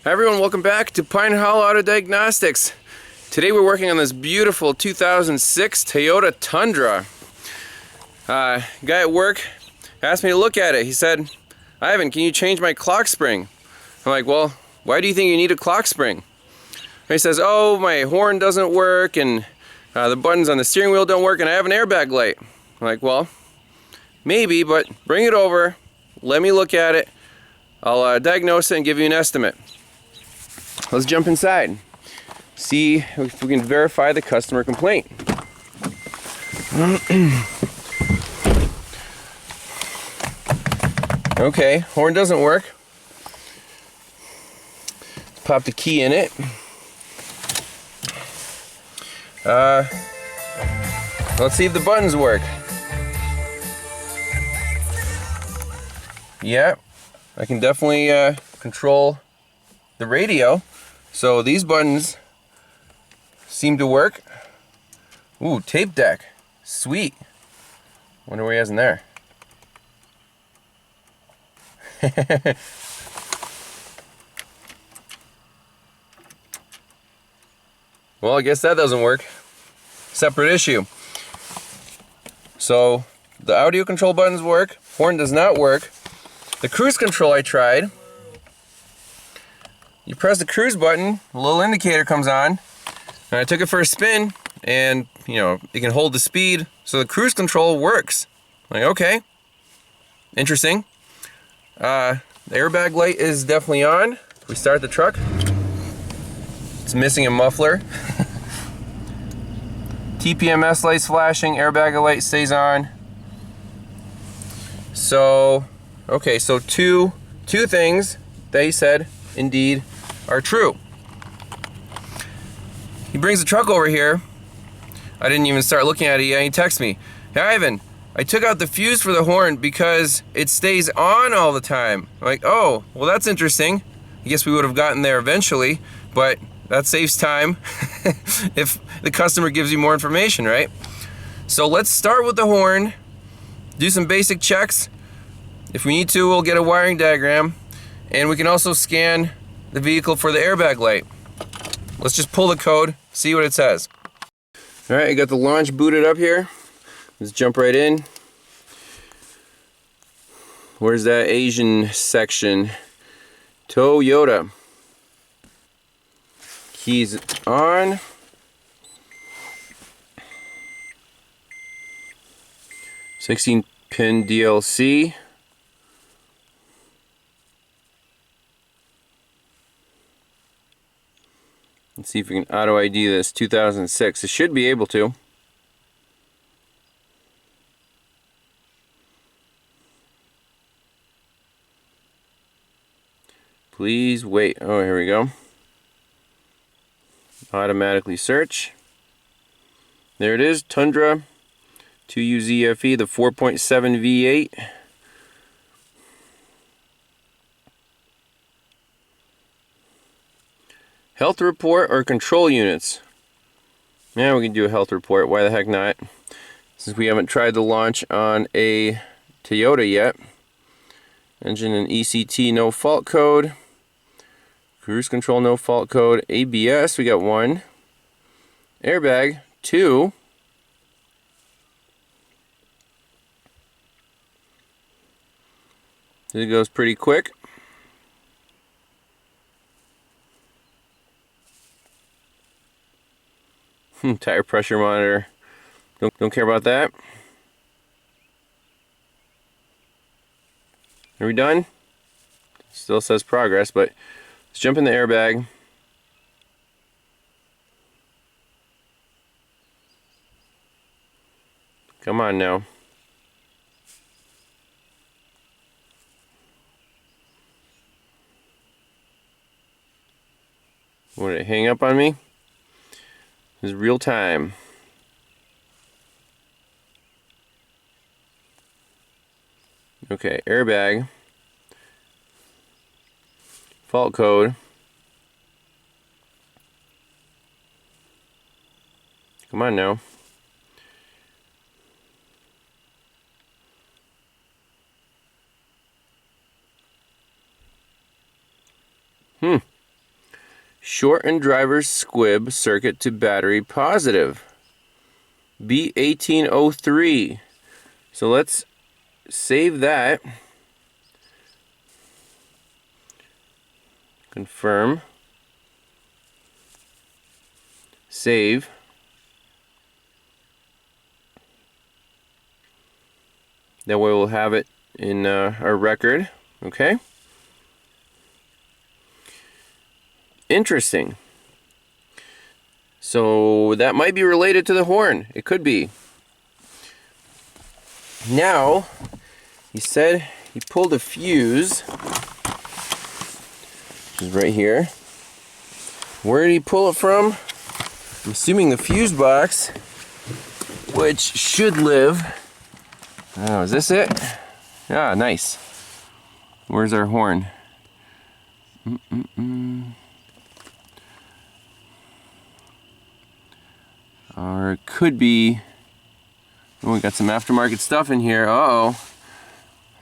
Hi everyone, welcome back to Pine Hollow Auto Diagnostics. Today we're working on this beautiful 2006 Toyota Tundra. Guy at work asked me to look at it. He said, "Ivan, can you change my clock spring?" I'm like, "Well, why do you think you need a clock spring?" And he says, "Oh, my horn doesn't work and the buttons on the steering wheel don't work and I have an airbag light." I'm like, "Well, maybe, but bring it over, let me look at it. I'll diagnose it and give you an estimate." Let's jump inside, see if we can verify the customer complaint. Okay, horn doesn't work. Let's pop the key in it. Let's see if the buttons work. Yeah, I can definitely control the radio. So these buttons seem to work. Ooh, tape deck. Sweet. Wonder what he has in there. Well, I guess that doesn't work. Separate issue. So the audio control buttons work. Horn does not work. The cruise control I tried. You press the cruise button, a little indicator comes on, and I took it for a spin, and it can hold the speed, so the cruise control works. Like, okay, interesting. The airbag light is definitely on. If we start the truck, it's missing a muffler. TPMS light's flashing, airbag light stays on. So, okay, so two things they said indeed are true. He brings the truck over here. I didn't even start looking at it yet. He texts me, "Hey Ivan, I took out the fuse for the horn because it stays on all the time." I'm like, "Oh, well that's interesting. I guess we would have gotten there eventually, but that saves time if the customer gives you more information, right?" So let's start with the horn, do some basic checks. If we need to, we'll get a wiring diagram, and we can also scan the vehicle for the airbag light. Let's just pull the code, see what it says. All right, I got the launch booted up here. Let's jump right in. Where's that Asian section? Toyota. Keys on. (16-pin DLC). Let's see if we can auto ID this 2006. It should be able to. Please wait. Oh, here we go. Automatically search. There it is, Tundra 2UZFE, the 4.7 V8. Health report or control units? Yeah, we can do a health report. Why the heck not? Since we haven't tried the launch on a Toyota yet. Engine and ECT no fault code. Cruise control no fault code. ABS, we got 1. Airbag, 2. It goes pretty quick. Tire pressure monitor. Don't care about that. Are we done? Still says progress, but let's jump in the airbag. Come on now. Would it hang up on me? This is real time. Okay, airbag. Fault code. Come on now. Shorten driver's squib circuit to battery positive. B1803. So let's save that. Confirm. Save. That way we'll have it in our record. Okay. Interesting. So that might be related to the horn. It could be. Now, he said he pulled a fuse. Which is right here. Where did he pull it from? I'm assuming the fuse box, which should live. Oh, is this it? Ah, nice. Where's our horn? Or it could be. Oh, we got some aftermarket stuff in here. Uh-oh.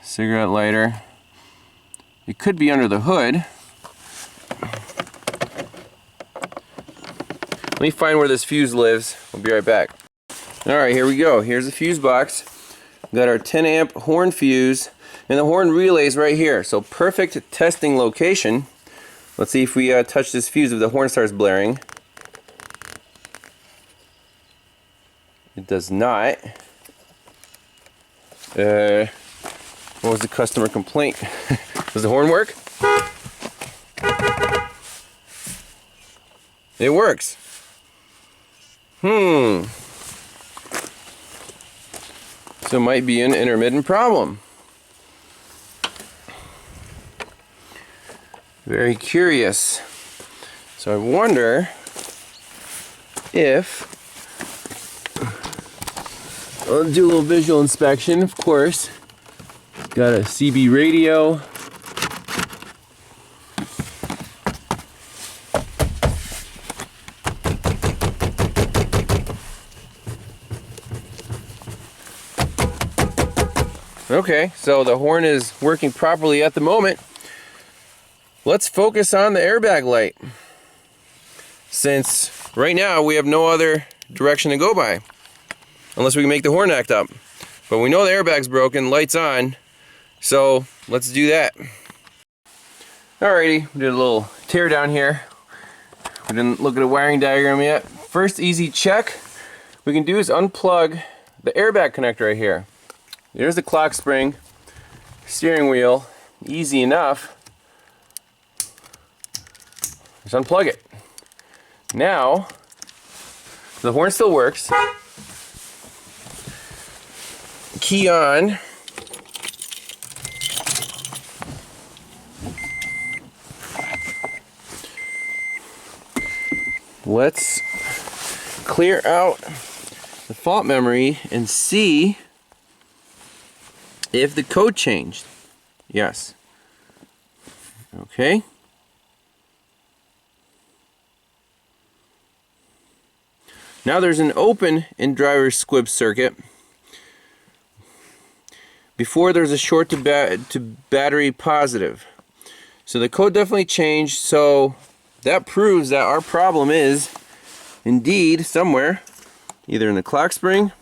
Cigarette lighter. It could be under the hood. Let me find where this fuse lives. We'll be right back. Alright, here we go. Here's the fuse box. We've got our 10 amp horn fuse. And the horn relay's right here. So perfect testing location. Let's see if we touch this fuse if the horn starts blaring. It does not. What was the customer complaint? Does the horn work? It works. So it might be an intermittent problem. Very curious. So I wonder if I'll do a little visual inspection, of course. Got a CB radio. Okay, so the horn is working properly at the moment. Let's focus on the airbag light. Since right now we have no other direction to go by. Unless we can make the horn act up. But we know the airbag's broken, light's on. So let's do that. Alrighty, we did a little tear down here. We didn't look at a wiring diagram yet. First easy check we can do is unplug the airbag connector right here. There's the clock spring, steering wheel, easy enough. Just unplug it. Now, the horn still works. Key on. Let's clear out the fault memory and see if the code changed. Yes. Okay. Now there's an open in driver's squib circuit. Before there's a short to battery positive. So the code definitely changed, so that proves that our problem is indeed somewhere either in the clock spring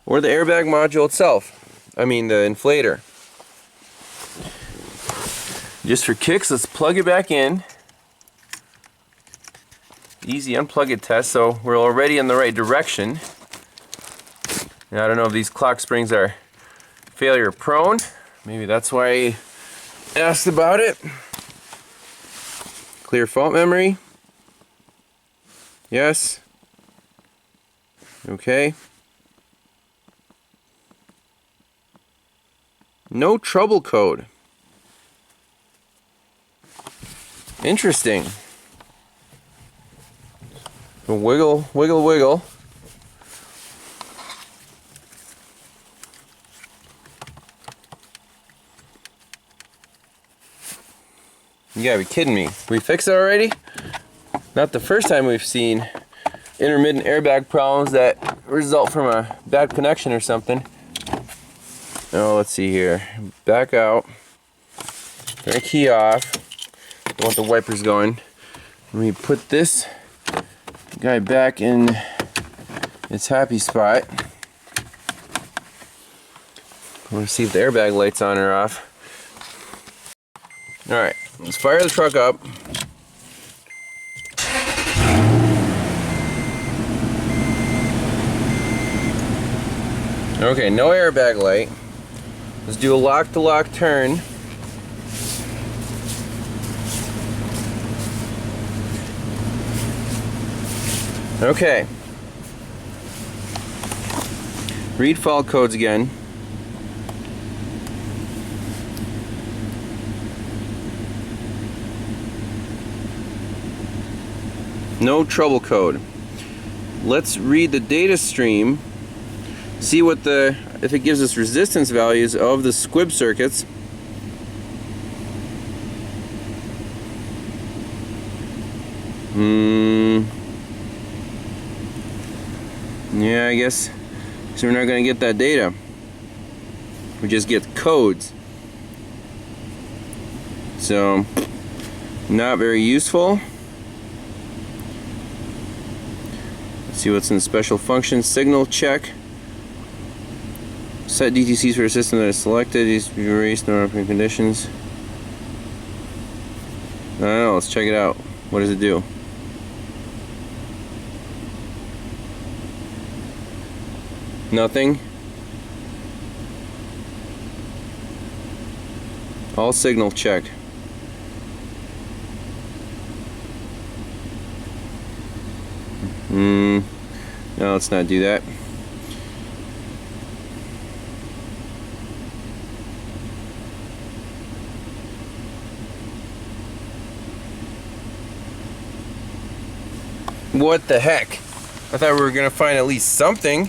or the airbag module itself. I mean the inflator. Just for kicks, let's plug it back in. Easy unplug it test, so we're already in the right direction. Now, I don't know if these clock springs are failure prone. Maybe that's why I asked about it. Clear fault memory. Yes. Okay. No trouble code. Interesting. Wiggle, wiggle, wiggle. You gotta be kidding me. We fixed it already? Not the first time we've seen intermittent airbag problems that result from a bad connection or something. Oh, let's see here. Back out. Turn the key off. Don't want the wipers going. Let me put this guy back in its happy spot. Let's see if the airbag light's on or off. Alright, let's fire the truck up. Okay, no airbag light. Let's do a lock-to-lock turn. Okay. Read fault codes again. No trouble code. Let's read the data stream. See what if it gives us resistance values of the squib circuits. Yeah, I guess so. We're not going to get that data. We just get codes. So, not very useful. Let's see what's in special functions. Signal check. Set DTCs for a system that is selected. These be erased in operating conditions. I don't know. Let's check it out. What does it do? Nothing. All signal check. No, let's not do that. What the heck? I thought we were gonna find at least something.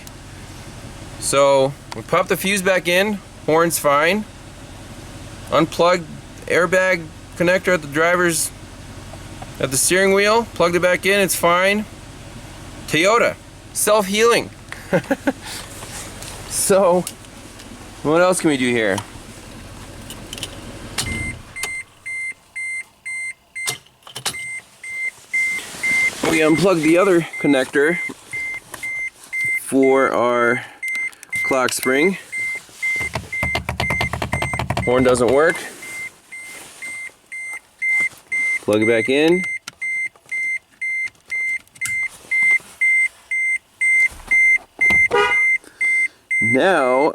So we pop the fuse back in, horn's fine. Unplugged airbag connector at the steering wheel, plugged it back in, it's fine. Toyota, self-healing. So what else can we do here? We unplugged the other connector for our clock spring. Horn doesn't work. Plug it back in. Now,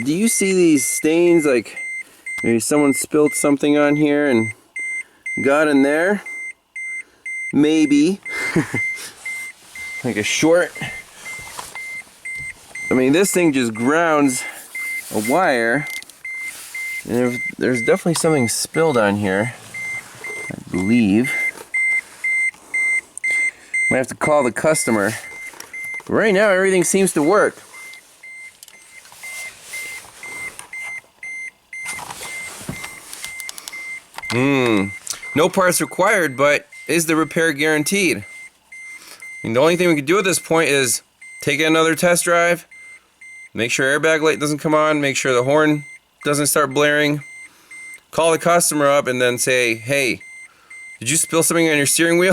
do you see these stains? Like maybe someone spilled something on here and got in there? Maybe. Like a short. I mean, this thing just grounds a wire. And there's definitely something spilled on here, I believe. Might have to call the customer. But right now, everything seems to work. No parts required, but is the repair guaranteed? I mean, the only thing we can do at this point is take another test drive, make sure airbag light doesn't come on, make sure the horn doesn't start blaring, call the customer up and then say, hey, did you spill something on your steering wheel?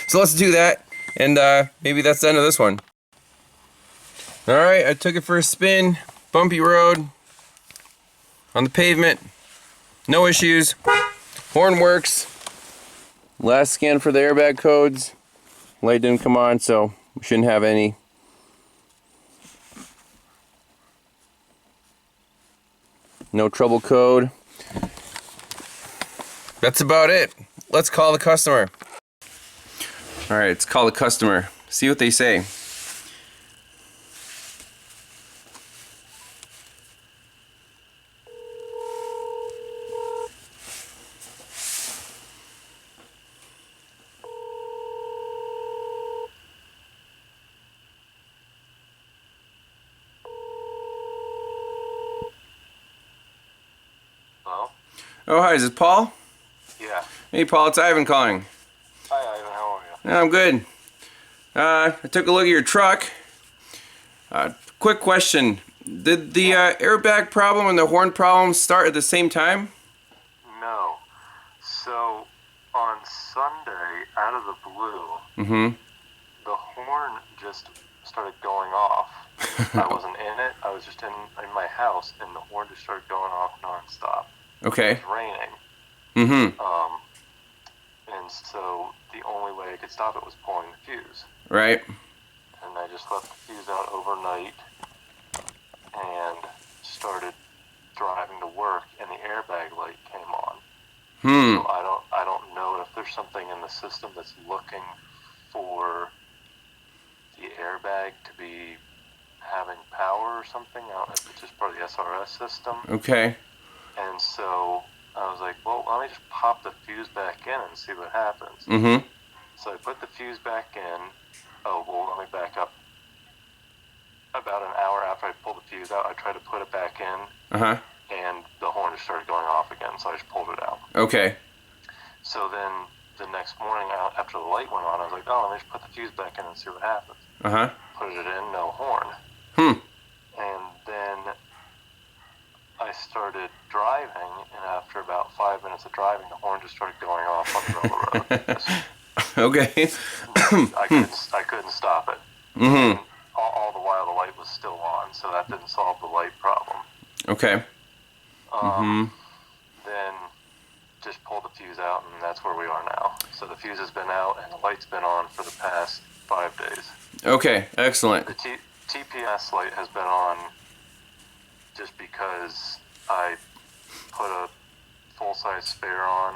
So let's do that, and maybe that's the end of this one. Alright, I took it for a spin, bumpy road, on the pavement, no issues, horn works. Last scan for the airbag codes, light didn't come on, so we shouldn't have any. No trouble code. That's about it. Let's call the customer. Alright, let's call the customer. See what they say. Hello? Oh, hi, is it Paul? Yeah. Hey, Paul, it's Ivan calling. Hi, Ivan. How are you? I'm good. I took a look at your truck. Quick question. Did the airbag problem and the horn problem start at the same time? No. So, on blew, Mm-hmm. the horn just started going off. I wasn't in it. I was just in my house, and the horn just started going off nonstop. Okay. It was raining. Mm-hmm. And so the only way I could stop it was pulling the fuse. Right. And I just left the fuse out overnight and started driving to work, and the airbag light came on. So I don't know if there's something in the system that's looking for the airbag to be having power or something. I don't know if it's just part of the SRS system. Okay. And so I was like, well, let me just pop the fuse back in and see what happens. Mm-hmm. So I put the fuse back in. Oh, well, let me back up. About an hour after I pulled the fuse out, I tried to put it back in, Uh-huh. and the horn just started going off again, so I just pulled it out. Okay. So then the next morning, after the light went on, I was like, oh, let me just put the fuse back in and see what happens. Uh-huh. Put it in, no horn. And then I started driving, and after about 5 minutes of driving, the horn just started going off on the middle of the road. Okay. I couldn't stop it. Mm-hmm. All the while the light was still on, so that didn't solve the light problem. Okay. Then just pulled the fuse out, and that's where we are now. So the fuse has been out, and the light's been on for the past 5 days. Okay. Excellent. The TPS light has been on just because I put a full-size spare on,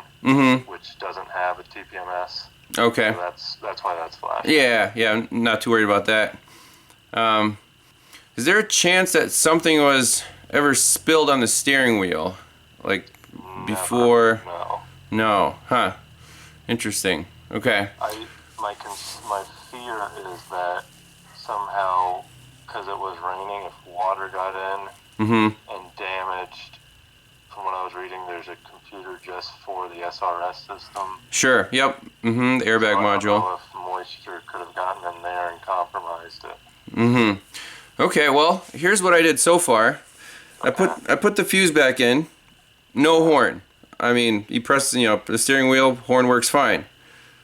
which doesn't have a TPMS. Okay. So that's why that's flashing. Yeah. I'm not too worried about that. Is there a chance that something was ever spilled on the steering wheel? Like before? No. No. Huh. Interesting. Okay. My fear is that somehow, because it was raining, if water got in and damaged, from what I was reading, there's a computer just for the SRS system. Sure. Yep. The airbag module. I don't know if moisture could have gotten in there and compromised it. Okay, well, here's what I did so far. Okay. I put the fuse back in. No horn. I mean, you press, the steering wheel, horn works fine.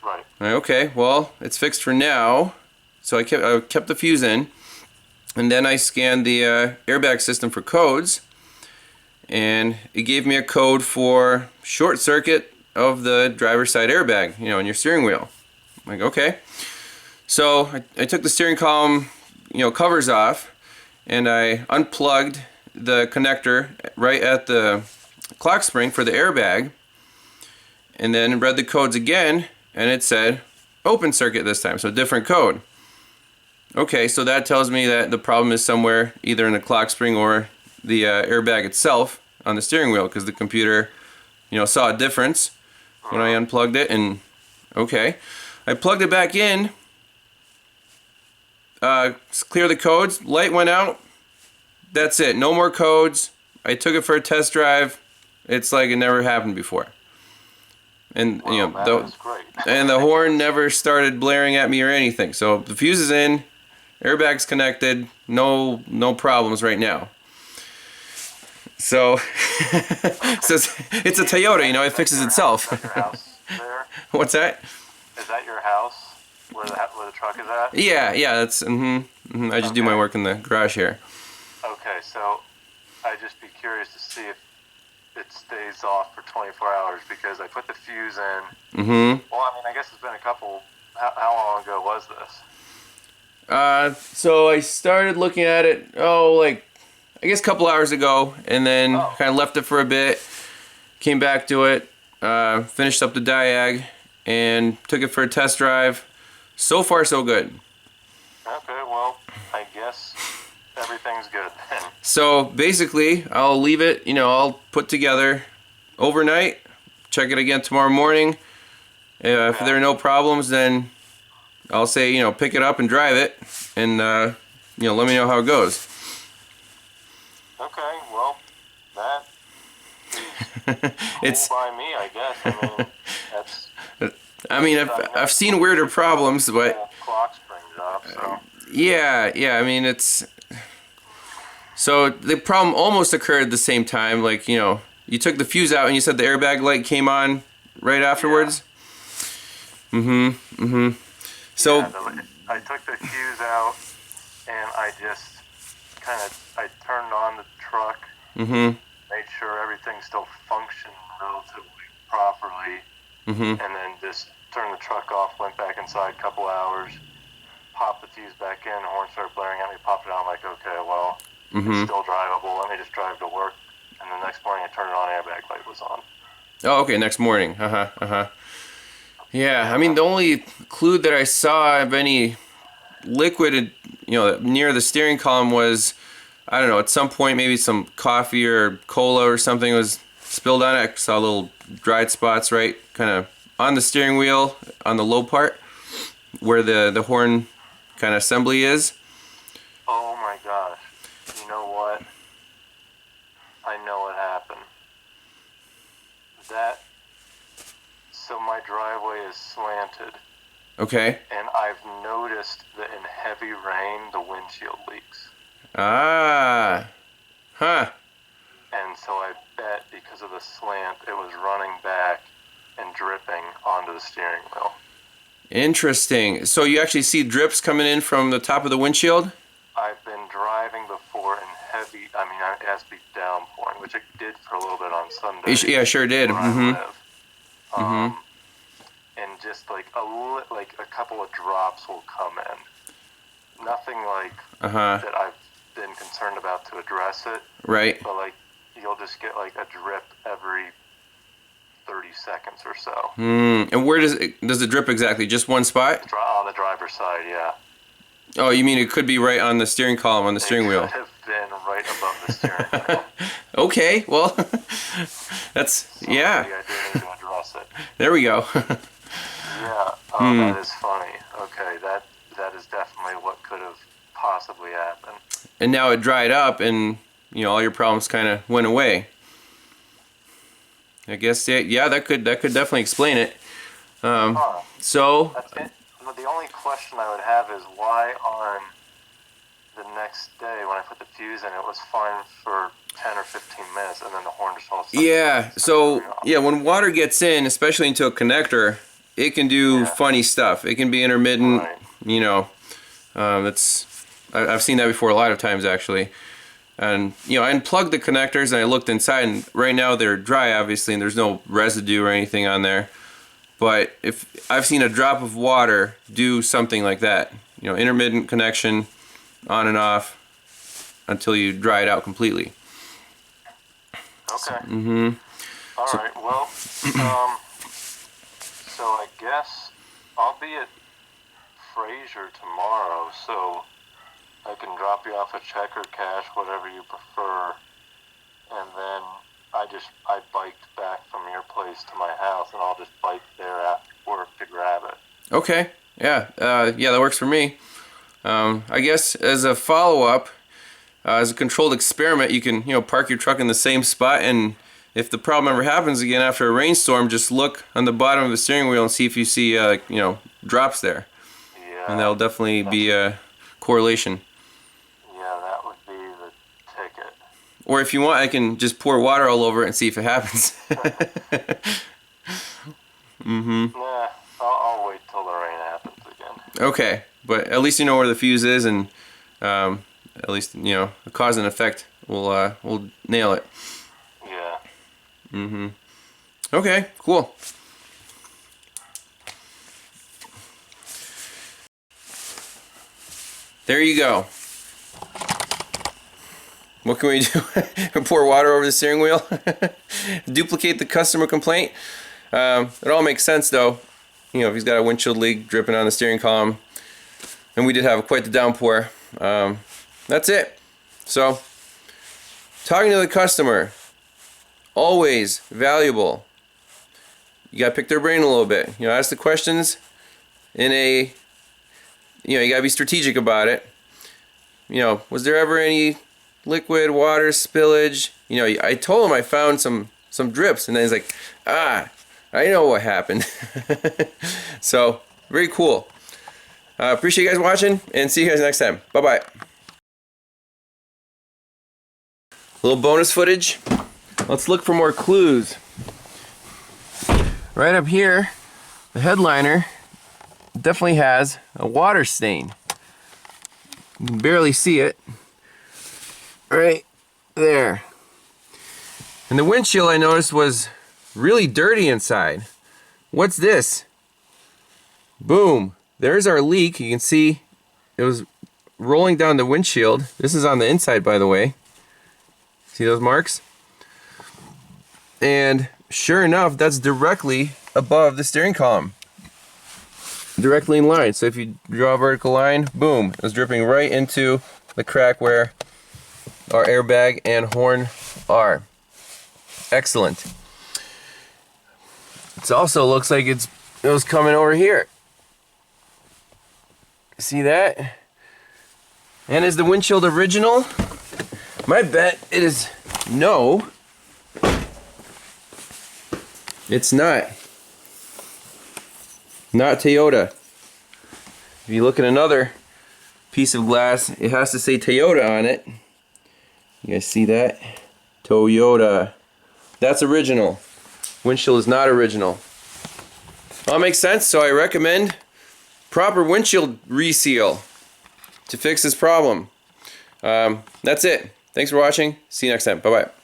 Right. Okay, well, it's fixed for now. So I kept the fuse in, and then I scanned the airbag system for codes, and it gave me a code for short circuit of the driver's side airbag, in your steering wheel. I'm like, okay. So I took the steering column, covers off, and I unplugged the connector right at the clock spring for the airbag, and then read the codes again, and it said open circuit this time, so different code. Okay, so that tells me that the problem is somewhere either in the clock spring or the airbag itself on the steering wheel, because the computer, saw a difference when I unplugged it. And okay, I plugged it back in, clear the codes, light went out, that's it, no more codes. I took it for a test drive. It's like it never happened before. And that is great. and the horn never started blaring at me or anything. So the fuse is in, airbag's connected, no problems right now. So, so it's a Toyota, it fixes itself. Is that your house there? What's that? Is that your house where the truck is at? Yeah, that's I just do my work in the garage here. Okay, so I'd just be curious to see if it stays off for 24 hours, because I put the fuse in. Well, I guess it's been a couple. How long ago was this? So I started looking at it, I guess a couple hours ago, and then kind of left it for a bit, came back to it, finished up the diag, and took it for a test drive. So far, so good. Okay, well, I guess everything's good then. So basically, I'll leave it, I'll put together overnight, check it again tomorrow morning. If there are no problems, then I'll say, pick it up and drive it, and, let me know how it goes. Okay, well, that is cool by me, I guess. That's... I've seen weirder problems, but... Clock spring job, so... Yeah, it's... So the problem almost occurred at the same time, you took the fuse out and you said the airbag light came on right afterwards. So, Yeah, I took the fuse out, and I just I turned on the truck, made sure everything still functioned relatively properly, and then just turned the truck off, went back inside a couple hours, popped the fuse back in, the horn started blaring at me, popped it out, I'm like, okay, well, it's still drivable, let me just drive to work. And the next morning I turned it on, airbag light was on. oh, okay, next morning. Yeah, I mean, the only clue that I saw of any liquid, near the steering column was, I don't know, at some point maybe some coffee or cola or something was spilled on it. I saw little dried spots right kind of on the steering wheel on the low part where the horn kind of assembly is. Oh my gosh. You know what? I know what happened. So my driveway is slanted. Okay. And I've noticed that in heavy rain, the windshield leaks. Ah. Huh. And so I bet because of the slant, it was running back and dripping onto the steering wheel. Interesting. So you actually see drips coming in from the top of the windshield? I've been driving before in heavy, it has to be downpouring, which it did for a little bit on Sunday. Yeah, sure did. Where I live. And just like a couple of drops will come in. Nothing like that I've been concerned about to address it. Right. But like you'll just get like a drip every 30 seconds or so. And where does the drip exactly? Just one spot? On the driver's side, yeah. Oh, you mean it could be right on the steering column, on the steering wheel? It could have been right above the steering wheel. Okay, well, that's, yeah. I do need to address it. There we go. Yeah, that is funny. Okay, that is definitely what could have possibly happened. And now it dried up and, all your problems kind of went away. I guess, yeah, that could definitely explain it. So... That's it. The only question I would have is why on the next day when I put the fuse in, it was fine for 10 or 15 minutes and then the horn just all of a sudden... Yeah, so, when water gets in, especially into a connector, it can do funny stuff. It can be intermittent, I've seen that before a lot of times actually. And, I unplugged the connectors and I looked inside and right now they're dry obviously and there's no residue or anything on there. But if I've seen a drop of water do something like that, intermittent connection on and off until you dry it out completely. Okay. All right. Well, so I guess I'll be at Fraser tomorrow, so I can drop you off a check or cash, whatever you prefer, and then I biked back from your place to my house, and I'll just bike there after work to grab it. Okay. Yeah. That works for me. I guess as a follow-up, as a controlled experiment, you can park your truck in the same spot, and if the problem ever happens again after a rainstorm, just look on the bottom of the steering wheel and see if you see drops there. Yeah. And that'll definitely be a correlation. Yeah, that would be the ticket. Or if you want, I can just pour water all over it and see if it happens. Nah, I'll wait till the rain happens again. Okay, but at least you know where the fuse is, and at least the cause and effect will nail it. Yeah. Okay, cool. There you go. What can we do? Pour water over the steering wheel? Duplicate the customer complaint? It all makes sense though. If he's got a windshield leak dripping on the steering column. And we did have quite the downpour. That's it. So, talking to the customer, always valuable. You gotta pick their brain a little bit. Ask the questions in a, you gotta be strategic about it. Was there ever any liquid water spillage? I told him I found some drips, and then he's like, I know what happened. So, very cool. Appreciate you guys watching, and see you guys next time. Bye-bye. Little bonus footage. Let's look for more clues. Right up here, the headliner definitely has a water stain. You can barely see it. Right there. And the windshield, I noticed, was really dirty inside. What's this? Boom. There's our leak. You can see it was rolling down the windshield. This is on the inside, by the way. See those marks? And sure enough, that's directly above the steering column. Directly in line. So if you draw a vertical line, boom, it was dripping right into the crack where our airbag and horn are. Excellent. It also looks like it was coming over here. See that? And is the windshield original? My bet it is no. It's not. Not Toyota. If you look at another piece of glass, it has to say Toyota on it. You guys see that? Toyota. That's original. Windshield is not original. Well, that makes sense, so I recommend proper windshield reseal to fix this problem. That's it. Thanks for watching. See you next time. Bye-bye.